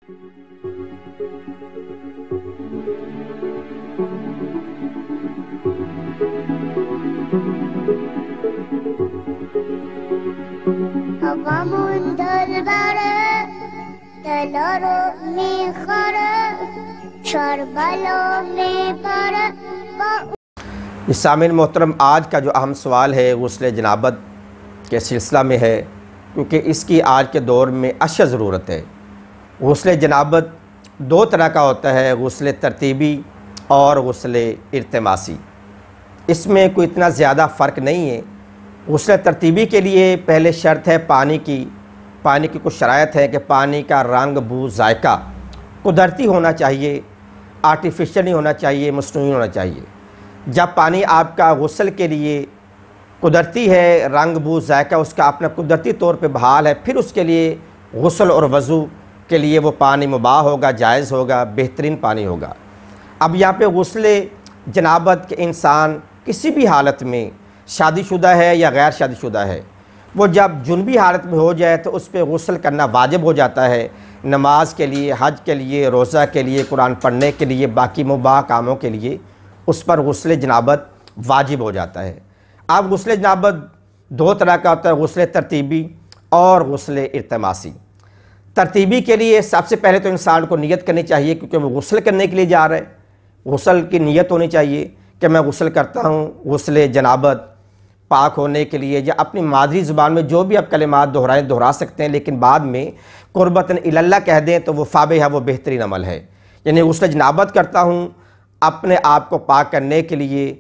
Havamın dölbere, delaro mikhare, शर्बलो में पर। सामिन मोहतरम, आज का जो अहम सवाल है गुस्ल जनाबत के सिलसिला में है, क्योंकि इसकी आज के दौर में अशद ज़रूरत है। गुस्ल जनाबत दो तरह का होता है, गुस्ल तरतीबी और गुस्ल इल्तिमासी। इसमें कोई इतना ज़्यादा फ़र्क नहीं है। गुस्ल तरतीबी के लिए पहले शर्त है पानी की कुछ शराइत है कि पानी का रंग, बू, जायका कुदरती होना चाहिए, आर्टिफिशियल नहीं होना चाहिए, मसनूई होना चाहिए। जब पानी आपका गुस्ल के लिए कुदरती है, रंग, बू, जायका उसका अपना कुदरती तौर पे बहाल है, फिर उसके लिए गुस्ल और वज़ू के लिए वो पानी मुबाह होगा, जायज़ होगा, बेहतरीन पानी होगा। अब यहाँ पे गुस्ल जनाबत के इंसान किसी भी हालत में, शादीशुदा है या गैर शादीशुदा है, वो जब जुनबी हालत में हो जाए तो उस पर गुस्ल करना वाजिब हो जाता है। नमाज के लिए, हज के लिए, रोज़ा के लिए, कुरान पढ़ने के लिए, बाकी मुबाह कामों के लिए उस पर गुस्ल जनाबत वाजिब हो जाता है। अब गुस्ल जनाबत दो तरह का होता है, गुस्ल तरतीबी और गुस्ल इल्तिमासी। तरतीबी के लिए सबसे पहले तो इंसान को नियत करनी चाहिए, क्योंकि वो गुस्ल करने के लिए जा रहा है। गुस्ल की नियत होनी चाहिए कि मैं गुस्ल करता हूँ गुस्ल जनाबत पाक होने के लिए, या अपनी मादरी ज़ुबान में जो भी आप कलिमात दोहरा सकते हैं, लेकिन बाद में कुर्बतन इल्लल्लाह कह दें तो वो फ़ाबे है, वो बेहतरीन अमल है। यानी गुस्ल जनाबत करता हूँ अपने आप को पाक करने के लिए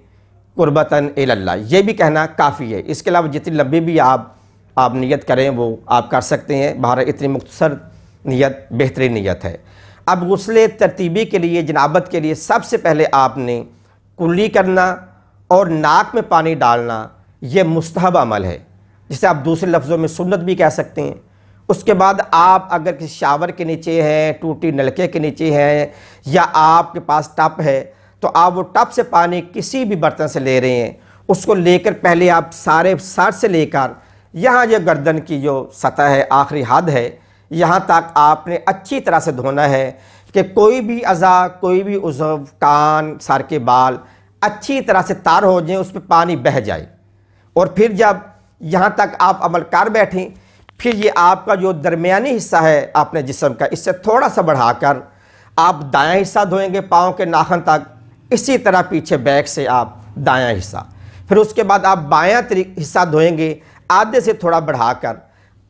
कुर्बतन इल्लल्लाह, ये भी कहना काफ़ी है। इसके अलावा जितनी लंबी भी आप नियत करें वो आप कर सकते हैं। बहर इतनी मुख्तसर नियत बेहतरीन नियत है। अब गुस्ल तरतीबी के लिए, जनाबत के लिए सबसे पहले आपने कुल्ली करना और नाक में पानी डालना, ये मुस्तहब अमल है, जिसे आप दूसरे लफ्ज़ों में सुन्नत भी कह सकते हैं। उसके बाद आप अगर किसी शावर के नीचे हैं, टूटी नलके के नीचे हैं, या आपके पास टप है, तो आप वो टप से पानी किसी भी बर्तन से ले रहे हैं, उसको लेकर पहले आप सारे सर से लेकर यहाँ जो गर्दन की जो सतह है, आखिरी हद है, यहाँ तक आपने अच्छी तरह से धोना है कि कोई भी अज़ा, कोई भी उज़व, कान, सर के बाल अच्छी तरह से तार हो जाए, उस पर पानी बह जाए। और फिर जब यहाँ तक आप अमल कर बैठें, फिर ये आपका जो दरमियानी हिस्सा है अपने जिस्म का, इससे थोड़ा सा बढ़ाकर आप दायां हिस्सा धोएंगे पाँव के नाखन तक, इसी तरह पीछे बैक से आप दायां हिस्सा, फिर उसके बाद आप बायां हिस्सा धोएंगे आधे से थोड़ा बढ़ाकर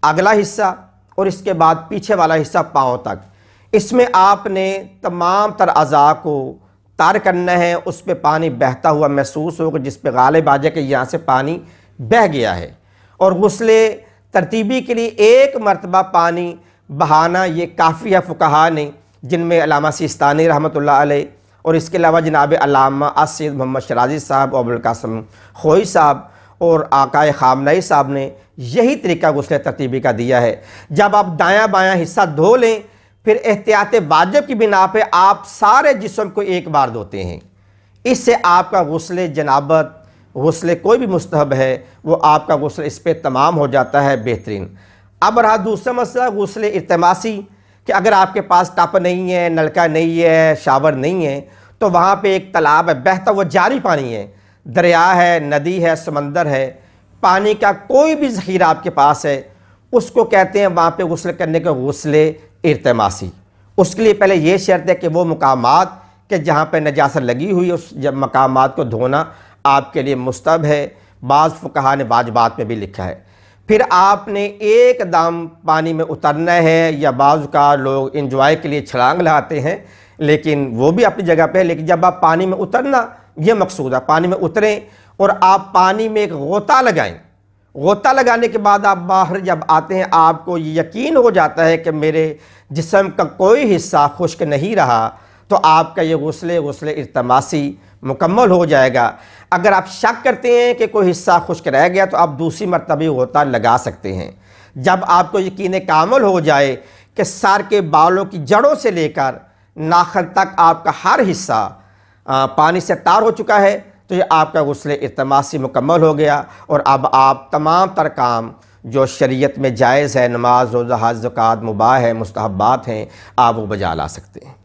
अगला हिस्सा, और इसके बाद पीछे वाला हिस्सा पाँव तक। इसमें आपने तमाम तर अज़ा को तार करना है, उस पर पानी बहता हुआ महसूस होगा, जिस पे गालिब आ जाए कि यहाँ से पानी बह गया है। और गुस्ल तरतीबी के लिए एक मरतबा पानी बहाना ये काफ़ी है। फ़ुक़हा ने, जिनमें अल्लामा सिस्तानी रहमतुल्लाह अलैह और इसके अलावा जनाब अल्लामा सैयद मोहम्मद शराजी साहब, अबुल कासिम खोई साहब और आकाए ख़ामनई साहब ने यही तरीका गुस्ल तरतीबी का दिया है। जब आप दायां बायां हिस्सा धो लें, फिर एहतियात वाजिब की बिना पे आप सारे जिस्म को एक बार धोते हैं। इससे आपका गुस्ल जनाबत, गुस्ल कोई भी मुस्तहब है, वो आपका गुस्ल इस पर तमाम हो जाता है बेहतरीन। अब रहा दूसरा मसला गुस्ल इल्तिमासी, कि अगर आपके पास टप नहीं है, नलका नहीं है, शावर नहीं है, तो वहाँ पे एक तालाब है, बहता हुआ जारी पानी है, दरिया है, नदी है, समंदर है, पानी का कोई भी ज़ख़ीरा आपके पास है, उसको कहते हैं वहाँ पे गुस्ल करने का गुस्ल इल्तिमासी। उसके लिए पहले ये शर्त है कि वो मकामात कि जहाँ पे नजासत लगी हुई, उस मकामात को धोना आपके लिए मुस्तहब है। बाज़ फ़ुक़हा ने वाजिबात में भी लिखा है। फिर आपने एकदम पानी में उतरना है, या बाज़ का लोग इंजॉय के लिए छलांग लगाते हैं, लेकिन वो भी अपनी जगह पे है। लेकिन जब आप पानी में उतरना, ये मकसूद है, पानी में उतरें और आप पानी में एक गोता लगाएं। गोता लगाने के बाद आप बाहर जब आते हैं, आपको यकीन हो जाता है कि मेरे जिस्म का कोई हिस्सा खुश्क नहीं रहा, तो आपका ये गुस्ल इल्तिमासी मुकम्मल हो जाएगा। अगर आप शक करते हैं कि कोई हिस्सा खुश्क रह गया, तो आप दूसरी मरतबा गोता लगा सकते हैं। जब आपको यकीन कामिल हो जाए कि सर के बालों की जड़ों से लेकर नाखन तक आपका हर हिस्सा पानी से तार हो चुका है, तो ये आपका गुस्ल इल्तिमासी मुकम्मल हो गया। और अब आप तमाम तर काम जो शरीयत में जायज़ है, नमाज रोज़ा हज ज़कात मुबाह है, मुस्तहब्बात हैं, आप वो बजा ला सकते हैं।